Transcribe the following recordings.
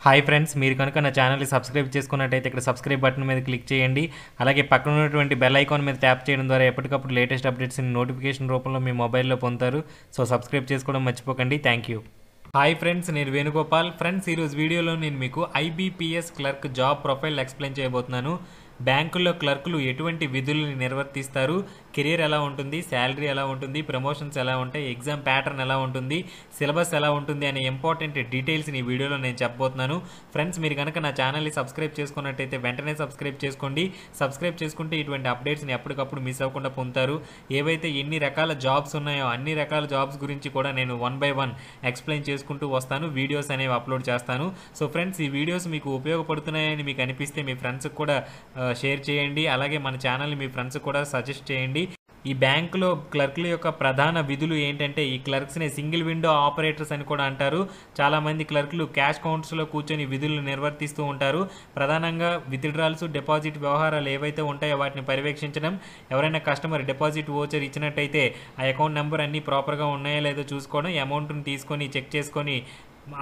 Hi friends, మీరు కనుక నా ఛానల్ని సబ్స్క్రైబ్ చేసుకున్నట్టయితే ఇక్కడ సబ్స్క్రైబ్ బటన్ మీద క్లిక్ చేయండి. అలాగే పక్కన ఉన్నటువంటి బెల్ ఐకాన్ మీద ట్యాప్ చేయడం ద్వారా ఎప్పటికప్పుడు లేటెస్ట్ అప్డేట్స్ని నోటిఫికేషన్ రూపంలో మీ మొబైల్లో పొందుతారు. సో సబ్స్క్రైబ్ చేసుకోవడం మర్చిపోకండి. Thank you. హాయ్ ఫ్రెండ్స్, నేను వేణుగోపాల్. ఫ్రెండ్స్, ఈరోజు వీడియోలో నేను మీకు IBPS clerk job profile explain చేయబోతున్నాను. బ్యాంకుల్లో క్లర్కులు ఎటువంటి విధులను నిర్వర్తిస్తారు, కెరీర్ ఎలా ఉంటుంది, శాలరీ ఎలా ఉంటుంది, ప్రమోషన్స్ ఎలా ఉంటాయి, ఎగ్జామ్ ప్యాటర్న్ ఎలా ఉంటుంది, సిలబస్ ఎలా ఉంటుంది అనే ఇంపార్టెంట్ డీటెయిల్స్ని ఈ వీడియోలో నేను చెప్పబోతున్నాను. ఫ్రెండ్స్, మీరు కనుక నా ఛానల్ని సబ్స్క్రైబ్ చేసుకున్నట్టయితే వెంటనే సబ్స్క్రైబ్ చేసుకోండి. సబ్స్క్రైబ్ చేసుకుంటే ఇటువంటి అప్డేట్స్ని ఎప్పటికప్పుడు మిస్ అవ్వకుండా పొందుతారు. ఏవైతే ఎన్ని రకాల జాబ్స్ ఉన్నాయో అన్ని రకాల జాబ్స్ గురించి కూడా నేను 1 by 1 ఎక్స్ప్లెయిన్ చేసుకుంటూ వస్తాను. వీడియోస్ అనేవి అప్లోడ్ చేస్తాను. సో ఫ్రెండ్స్, ఈ వీడియోస్ మీకు ఉపయోగపడుతున్నాయని మీకు అనిపిస్తే మీ ఫ్రెండ్స్కి కూడా షేర్ చేయండి. అలాగే మన ఛానల్ని మీ ఫ్రెండ్స్కి కూడా సజెస్ట్ చేయండి. ఈ బ్యాంకులో క్లర్క్ల యొక్క ప్రధాన విధులు ఏంటంటే, ఈ క్లర్క్స్ని సింగిల్ విండో ఆపరేటర్స్ అని కూడా అంటారు. చాలామంది క్లర్క్లు క్యాష్ కౌంటర్స్లో కూర్చొని విధులను నిర్వర్తిస్తూ ఉంటారు. ప్రధానంగా విత్డ్రాల్స్, డిపాజిట్ వ్యవహారాలు ఏవైతే ఉంటాయో వాటిని పర్యవేక్షించడం, ఎవరైనా కస్టమర్ డిపాజిట్ వోచర్ ఇచ్చినట్టయితే ఆ అకౌంట్ నెంబర్ అన్నీ ప్రాపర్గా ఉన్నాయో లేదో చూసుకోవడం, అమౌంట్ని తీసుకొని చెక్ చేసుకొని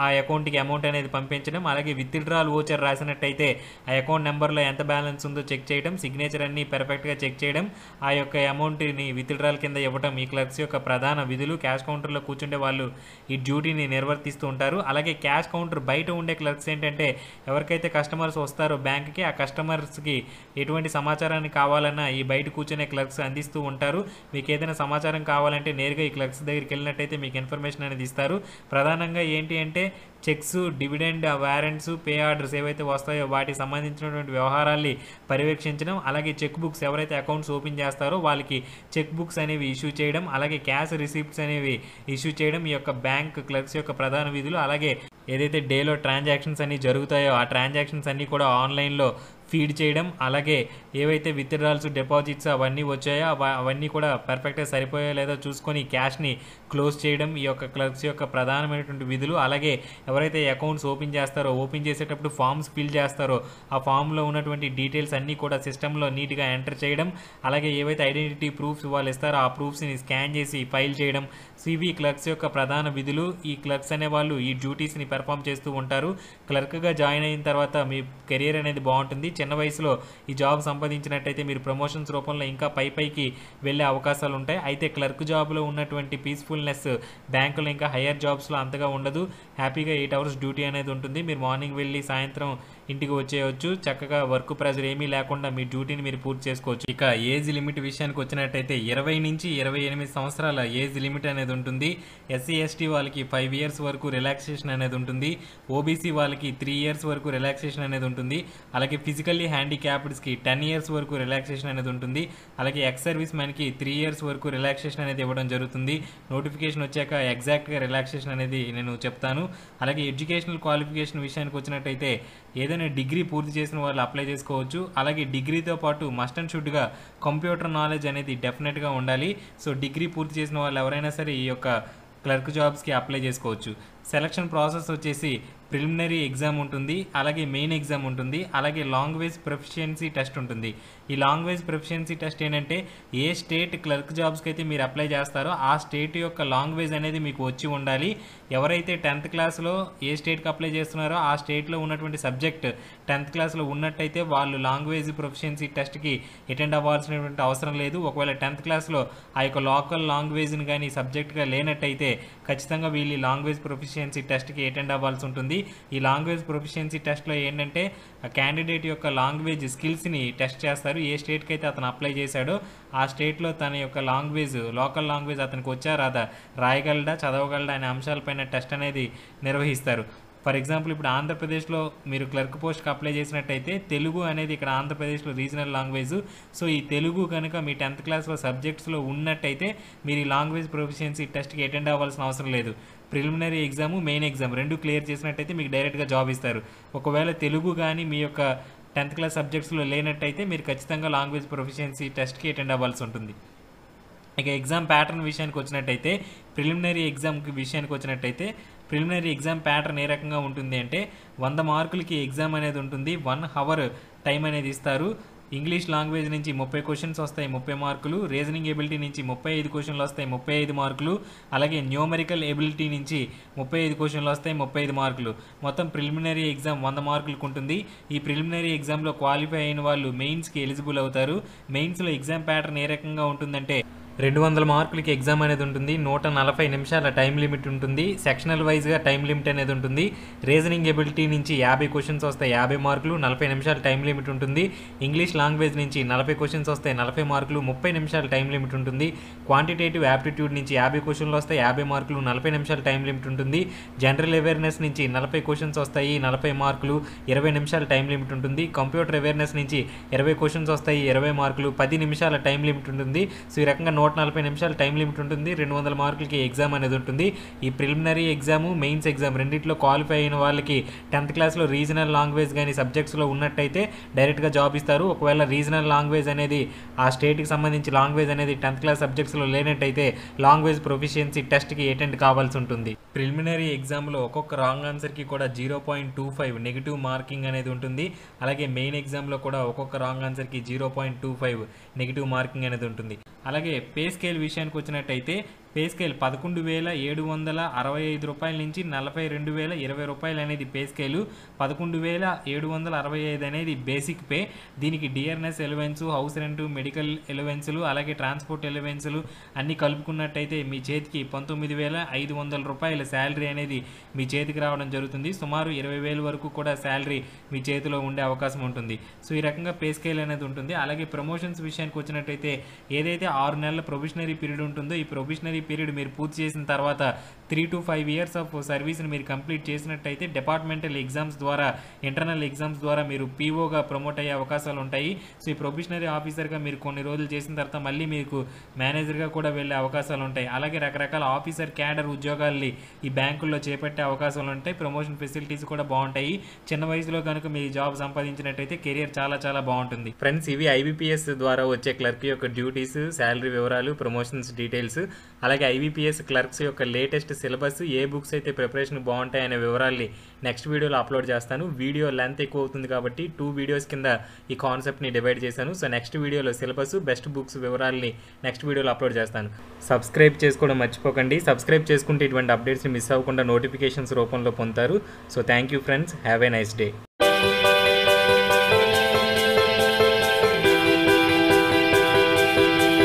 ఆ అకౌంట్కి అమౌంట్ అనేది పంపించడం, అలాగే విత్డ్రాల్ వోచర్ రాసినట్టయితే ఆ అకౌంట్ నెంబర్లో ఎంత బ్యాలెన్స్ ఉందో చెక్ చేయడం, సిగ్నేచర్ అన్నీ పర్ఫెక్ట్గా చెక్ చేయడం, ఆ యొక్క అమౌంట్ని విత్డ్రాల్ కింద ఇవ్వడం ఈ క్లర్క్స్ యొక్క ప్రధాన విధులు. క్యాష్ కౌంటర్లో కూర్చుండే వాళ్ళు ఈ డ్యూటీని నిర్వర్తిస్తూ ఉంటారు. అలాగే క్యాష్ కౌంటర్ బయట ఉండే క్లర్క్స్ ఏంటంటే, ఎవరికైతే కస్టమర్స్ వస్తారో బ్యాంక్కి, ఆ కస్టమర్స్కి ఎటువంటి సమాచారాన్ని కావాలన్నా ఈ బయట కూర్చునే క్లర్క్స్ అందిస్తూ ఉంటారు. మీకు ఏదైనా సమాచారం కావాలంటే నేరుగా ఈ క్లర్క్స్ దగ్గరికి వెళ్ళినట్టయితే మీకు ఇన్ఫర్మేషన్ అనేది ఇస్తారు. ప్రధానంగా ఏంటి అంటే, checks, dividend, warrants, pay orders ఏవైతే వస్తాయో వాటికి సంబంధించినటువంటి వ్యవహారాల్ని పర్యవేక్షించడం, అలాగే చెక్ బుక్స్ ఎవరైతే అకౌంట్స్ ఓపెన్ చేస్తారో వాళ్ళకి చెక్ బుక్స్ అనేవి ఇష్యూ చేయడం, అలాగే క్యాష్ రిసిప్ట్స్ అనేవి ఇష్యూ చేయడం ఈ యొక్క బ్యాంక్ క్లర్క్స్ యొక్క ప్రధాన విధులు. అలాగే ఏదైతే డేలో ట్రాన్సాక్షన్స్ అన్నీ జరుగుతాయో ఆ ట్రాన్సాక్షన్స్ అన్నీ కూడా ఆన్లైన్లో ఫీడ్ చేయడం, అలాగే ఏవైతే విత్డ్రాల్స్, డిపాజిట్స్ అవన్నీ వచ్చాయో అవన్నీ కూడా పర్ఫెక్ట్గా సరిపోయో లేదో చూసుకొని క్యాష్ని క్లోజ్ చేయడం ఈ యొక్క క్లర్క్స్ యొక్క ప్రధానమైనటువంటి విధులు. అలాగే ఎవరైతే అకౌంట్స్ ఓపెన్ చేస్తారో, ఓపెన్ చేసేటప్పుడు ఫామ్స్ ఫిల్ చేస్తారో ఆ ఫామ్లో ఉన్నటువంటి డీటెయిల్స్ అన్నీ కూడా సిస్టంలో నీట్గా ఎంటర్ చేయడం, అలాగే ఏవైతే ఐడెంటిటీ ప్రూఫ్స్ వాళ్ళు ఇస్తారో ఆ ప్రూఫ్స్ని స్కాన్ చేసి ఫైల్ చేయడం, ఇవి క్లర్క్స్ యొక్క ప్రధాన విధులు. ఈ క్లర్క్స్ అనేవాళ్ళు ఈ డ్యూటీస్ని పెర్ఫామ్ చేస్తూ ఉంటారు. క్లర్క్గా జాయిన్ అయిన తర్వాత మీ కెరీర్ అనేది బాగుంటుంది. చిన్న వయసులో ఈ జాబ్ సంపాదించినట్టయితే మీరు ప్రమోషన్స్ రూపంలో ఇంకా పైకి వెళ్ళే అవకాశాలు ఉంటాయి. అయితే క్లర్క్ జాబ్లో ఉన్నటువంటి పీస్ఫుల్నెస్ బ్యాంకులో ఇంకా హయ్యర్ జాబ్స్లో అంతగా ఉండదు. హ్యాపీగా 8 hours డ్యూటీ అనేది ఉంటుంది. మీరు మార్నింగ్ వెళ్ళి సాయంత్రం ఇంటికి వచ్చేయచ్చు. చక్కగా వర్క్ ప్రెజర్ ఏమీ లేకుండా మీ డ్యూటీని మీరు పూర్తి చేసుకోవచ్చు. ఇక ఏజ్ లిమిట్ విషయానికి వచ్చినట్టయితే 20 నుంచి 28 సంవత్సరాల ఏజ్ లిమిట్ అనేది ఉంటుంది. SC ST వాళ్ళకి 5 years వరకు రిలాక్సేషన్ అనేది ఉంటుంది. OBC వాళ్ళకి 3 years వరకు రిలాక్సేషన్ అనేది ఉంటుంది. అలాగే ఫిజికల్లీ హ్యాండిక్యాప్డ్స్కి 10 years వరకు రిలాక్సేషన్ అనేది ఉంటుంది. అలాగే ఎక్స్ సర్వీస్ మ్యాన్కి 3 years వరకు రిలాక్సేషన్ అనేది ఇవ్వడం జరుగుతుంది. నోటిఫికేషన్ వచ్చాక ఎగ్జాక్ట్గా రిలాక్సేషన్ అనేది నేను చెప్తాను. అలాగే ఎడ్యుకేషనల్ క్వాలిఫికేషన్ విషయానికి వచ్చినట్టయితే ఏదైనా డిగ్రీ పూర్తి చేసిన వాళ్ళు అప్లై చేసుకోవచ్చు. అలాగే డిగ్రీతో పాటు మస్ట్ అండ్ షుడ్గా కంప్యూటర్ నాలెడ్జ్ అనేది డెఫినెట్గా ఉండాలి. సో డిగ్రీ పూర్తి చేసిన వాళ్ళు ఎవరైనా సరే ఈ యొక్క క్లర్క్ జాబ్స్కి అప్లై చేసుకోవచ్చు. సెలక్షన్ ప్రాసెస్ వచ్చేసి ప్రిలిమినరీ ఎగ్జామ్ ఉంటుంది, అలాగే మెయిన్ ఎగ్జామ్ ఉంటుంది, అలాగే లాంగ్వేజ్ ప్రొఫిషియన్సీ టెస్ట్ ఉంటుంది. ఈ లాంగ్వేజ్ ప్రొఫిషియన్సీ టెస్ట్ ఏంటంటే, ఏ స్టేట్ క్లర్క్ జాబ్స్కి అయితే మీరు అప్లై చేస్తారో ఆ స్టేట్ యొక్క లాంగ్వేజ్ అనేది మీకు వచ్చి ఉండాలి. ఎవరైతే 10th క్లాస్లో ఏ స్టేట్కి అప్లై చేస్తున్నారో ఆ స్టేట్లో ఉన్నటువంటి సబ్జెక్ట్ 10th క్లాస్లో ఉన్నట్టయితే వాళ్ళు లాంగ్వేజ్ ప్రొఫిషియన్సీ టెస్ట్కి అటెండ్ అవ్వాల్సినటువంటి అవసరం లేదు. ఒకవేళ 10th క్లాస్లో ఆ యొక్క లోకల్ లాంగ్వేజ్ని కానీ సబ్జెక్ట్గా లేనట్టయితే ఖచ్చితంగా వీళ్ళు లాంగ్వేజ్ ప్రొఫిషియన్సీ టెస్ట్కి అటెండ్ అవ్వాల్సి ఉంటుంది. ఈ లాంగ్వేజ్ ప్రొఫిషియన్సీ టెస్ట్లో ఏంటంటే, క్యాండిడేట్ యొక్క లాంగ్వేజ్ స్కిల్స్ని టెస్ట్ చేస్తారు. ఏ స్టేట్కి అయితే అతను అప్లై చేశాడో ఆ స్టేట్లో తన యొక్క లాంగ్వేజ్, లోకల్ లాంగ్వేజ్ అతనికి వచ్చా రాదా, రాయగలడా, చదవగలడా అనే అంశాలపైన టెస్ట్ అనేది నిర్వహిస్తారు. ఫర్ ఎగ్జాంపుల్, ఇప్పుడు ఆంధ్రప్రదేశ్లో మీరు క్లర్క్ పోస్ట్కి అప్లై చేసినట్టయితే తెలుగు అనేది ఇక్కడ ఆంధ్రప్రదేశ్లో రీజనల్ లాంగ్వేజ్. సో ఈ తెలుగు కనుక మీ 10th క్లాస్లో సబ్జెక్ట్స్లో ఉన్నట్టయితే మీరు ఈ లాంగ్వేజ్ ప్రొఫిషియన్సీ టెస్ట్కి అటెండ్ అవ్వాల్సిన అవసరం లేదు. ప్రిలిమినరీ ఎగ్జాము, మెయిన్ ఎగ్జామ్ రెండు క్లియర్ చేసినట్టయితే మీకు డైరెక్ట్గా జాబ్ ఇస్తారు. ఒకవేళ తెలుగు కానీ మీ యొక్క 10th క్లాస్ సబ్జెక్ట్స్లో లేనట్టయితే మీరు ఖచ్చితంగా లాంగ్వేజ్ ప్రొఫిషియన్సీ టెస్ట్కి అటెండ్ అవ్వాల్సి ఉంటుంది. ఇక ఎగ్జామ్ ప్యాటర్న్ విషయానికి వచ్చినట్టయితే, ప్రిలిమినరీ ఎగ్జామ్కి విషయానికి వచ్చినట్టయితే ప్రిలిమినరీ ఎగ్జామ్ ప్యాటర్న్ ఏ రకంగా ఉంటుంది అంటే, 100 మార్కులకి ఎగ్జామ్ అనేది ఉంటుంది. 1 hour టైం అనేది ఇస్తారు. ఇంగ్లీష్ లాంగ్వేజ్ నుంచి 30 క్వశ్చన్స్ వస్తాయి 30 మార్కులు, రీజనింగ్ ఎబిలిటీ నుంచి 35 క్వశ్చన్లు వస్తాయి 35 మార్కులు, అలాగే న్యూమరికల్ ఎబిలిటీ నుంచి 35 క్వశ్చన్లు వస్తాయి 35 మార్కులు. మొత్తం ప్రిలిమినరీ ఎగ్జామ్ 100 మార్కులకు ఉంటుంది. ఈ ప్రిలిమినరీ ఎగ్జామ్లో క్వాలిఫై అయిన వాళ్ళు మెయిన్స్కి ఎలిజిబుల్ అవుతారు. మెయిన్స్లో ఎగ్జామ్ ప్యాటర్న్ ఏ రకంగా ఉంటుందంటే 200 మార్కులకి ఎగ్జామ్ అనేది ఉంటుంది. 140 నిమిషాల టైం లిమిట్ ఉంటుంది. సెక్షనల్ వైజ్గా టైం లిమిట్ అనేది ఉంటుంది. రీజనింగ్ ఎబిలిటీ నుంచి 50 క్వశ్చన్స్ వస్తాయి 50 మార్కులు, 40 నిమిషాల టైం లిమిట్ ఉంటుంది. ఇంగ్లీష్ లాంగ్వేజ్ నుంచి 40 క్వశ్చన్స్ వస్తాయి 40 మార్కులు, 30 నిమిషాల టైం లిమిట్ ఉంటుంది. క్వాంటిటేటివ్ యాప్టిట్యూడ్ నుంచి 50 క్వశ్చన్లు వస్తాయి 50 మార్కులు, 40 నిమిషాల టైం లిమిట్ ఉంటుంది. జనరల్ అవేర్నెస్ నుంచి 40 క్వశ్చన్స్ వస్తాయి 40 మార్కులు, 20 నిమిషాల టైం లిమిట్ ఉంటుంది. కంప్యూటర్ అవేర్నెస్ నుంచి 20 క్వశ్చన్స్ వస్తాయి 20 మార్కులు, 10 నిమిషాల టైం లిమిట్ ఉంటుంది. సో ఈ రకంగా 140 నిమిషాలు టైం లిమిట్ ఉంటుంది. 200 మార్కులకి ఎగ్జామ్ అనేది ఉంటుంది. ఈ ప్రిలిమినరీ ఎగ్జామ్ మెయిన్స్ ఎగ్జామ్ రెండింటిలో క్వాలిఫై అయిన వాళ్ళకి 10th క్లాస్లో రీజనల్ లాంగ్వేజ్ కానీ సబ్జెక్ట్స్లో ఉన్నట్టయితే డైరెక్ట్గా జాబ్ ఇస్తారు. ఒకవేళ రీజనల్ లాంగ్వేజ్ అనేది ఆ స్టేట్కి సంబంధించి లాంగ్వేజ్ అనేది 10th క్లాస్ సబ్జెక్ట్స్లో లేనట్టయితే లాంగ్వేజ్ ప్రొఫిషియన్సీ టెస్ట్కి అటెండ్ కావాల్సి ఉంటుంది. ప్రిలిమినరీ ఎగ్జామ్లో ఒక్కొక్క రాంగ్ ఆన్సర్కి కూడా 0.25 నెగిటివ్ మార్కింగ్ అనేది ఉంటుంది. అలాగే మెయిన్ ఎగ్జామ్లో కూడా ఒక్కొక్క రాంగ్ ఆన్సర్కి 0.25 నెగిటివ్ మార్కింగ్ అనేది ఉంటుంది. అలాగే పే స్కేల్ విషయానికి వచ్చినట్టయితే పే స్కేల్ 11,765 రూపాయల నుంచి 42,020 రూపాయలు అనేది పే స్కేలు. 11,765 అనేది బేసిక్ పే. దీనికి DRS allowance, house rent, medical allowances, అలాగే ట్రాన్స్పోర్ట్ ఎలవెన్సులు అన్నీ కలుపుకున్నట్టయితే మీ చేతికి 19,500 రూపాయల శాలరీ అనేది మీ చేతికి రావడం జరుగుతుంది. సుమారు 20,000 వరకు కూడా శాలరీ మీ చేతిలో ఉండే అవకాశం ఉంటుంది. సో ఈ రకంగా పే స్కేల్ అనేది ఉంటుంది. అలాగే ప్రమోషన్స్ విషయానికి వచ్చినట్టయితే ఏదైతే 6 నెలల ప్రొబిషనరీ పీరియడ్ ఉంటుందో ఈ ప్రొబిషనరీ పీరియడ్ మీరు పూర్తి చేసిన తర్వాత 3 to 5 ఇయర్స్ ఆఫ్ సర్వీస్ని మీరు కంప్లీట్ చేసినట్టయితే డిపార్ట్మెంటల్ ఎగ్జామ్స్ ద్వారా, ఇంటర్నల్ ఎగ్జామ్స్ ద్వారా మీరు పీఓగా ప్రమోట్ అయ్యే అవకాశాలు ఉంటాయి. సో ఈ ప్రొబిషనరీ ఆఫీసర్గా మీరు కొన్ని రోజులు చేసిన తర్వాత మళ్ళీ మీకు మేనేజర్గా కూడా వెళ్ళే అవకాశాలు ఉంటాయి. అలాగే రకరకాల ఆఫీసర్ క్యాడర్ ఉద్యోగాల్ని ఈ బ్యాంకుల్లో చేపట్టే అవకాశాలు ఉంటాయి. ప్రమోషన్ ఫెసిలిటీస్ కూడా బాగుంటాయి. చిన్న వయసులో కనుక మీ జాబ్ సంపాదించినట్టయితే కెరియర్ చాలా చాలా బాగుంటుంది. ఫ్రెండ్స్, ఇవి ఐబీపీఎస్ ద్వారా వచ్చే క్లర్క్ యొక్క డ్యూటీస్, శాలరీ వివరాలు, ప్రమోషన్స్ డీటెయిల్స్, అలాగే ఐబీపీఎస్ క్లర్క్స్ యొక్క లేటెస్ట్ సిలబస్, ఏ బుక్స్ అయితే ప్రిపరేషన్ బాగుంటాయి అనే వివరాల్ని నెక్స్ట్ వీడియోలో అప్లోడ్ చేస్తాను. వీడియో లెంత్ ఎక్కువ అవుతుంది కాబట్టి 2 వీడియోస్ కింద ఈ కాన్సెప్ట్ని డివైడ్ చేశాను. సో నెక్స్ట్ వీడియోలో సిలబస్, బెస్ట్ బుక్స్ వివరాల్ని నెక్స్ట్ వీడియోలో అప్లోడ్ చేస్తాను. సబ్స్క్రైబ్ చేసుకోవడం మర్చిపోకండి. సబ్స్క్రైబ్ చేసుకుంటే ఇటువంటి అప్డేట్స్ని మిస్ అవ్వకుండా నోటిఫికేషన్స్ రూపంలో పొందుతారు. So thank you friends, have a nice day.